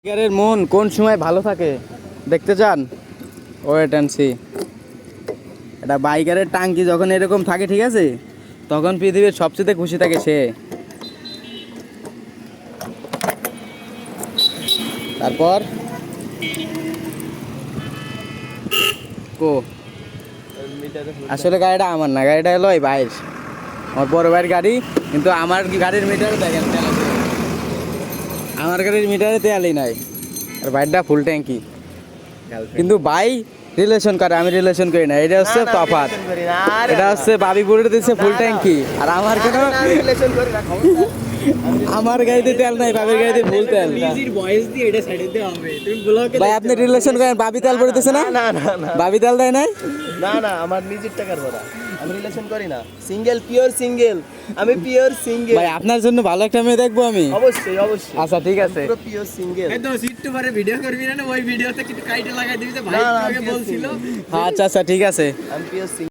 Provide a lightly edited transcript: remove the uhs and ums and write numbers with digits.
বাইকারের মন কোন সময় ভালো থাকে দেখতে চান? Wait and see. এটা বাইকারের টাঙ্কি যখন এরকম থাকে, ঠিক আছে, তখন পৃথিবীর সবচেয়ে খুশি থাকে সে। তারপর কো আসলে গাড়িটা আমার না, গাড়িটা হলো এই ভাইয়ের, আমার বড় ভাইয়ের গাড়ি। কিন্তু আমার গাড়ির মিটারে দেখেন তেল আছে। আমার গাড়ির মিটারে তেলই নাই, আর বাইকটা ফুল ট্যাঙ্কি। কিন্তু ভাই রিলেশন করে, আমি রিলেশন করি না। এটা হচ্ছে তফাৎ। এটা হচ্ছে বাবিপুরের দিচ্ছে ফুল ট্যাঙ্কি, আর আমার কেন আমার গাড়িতে তেল নাই, বাবির গাড়িতে ফুল তেল। ভাই আপনি রিলেশন করেন, বাবি তেল ভরতেছে না? না না না বাবি তেল দেয় নাই? না না, আমার নিজের টাকার ভরা, আমি রিলেশন করি না। সিঙ্গেল, পিওর সিঙ্গেল, আমি পিওর সিঙ্গেল। ভাই আপনার জন্য ভালো একটা মেয়ে দেখবো আমি। অবশ্যই অবশ্যই। আচ্ছা ঠিক আছে। পুরো পিওর সিঙ্গেল। এই তো সিট্টু পরে ভিডিও করবি না, ওই ভিডিওতে কিছু কাইটে লাগাই দিবি যে ভাই না, না, তোকে আমি বলছিল। আচ্ছা আচ্ছা ঠিক আছে। আমি পিওর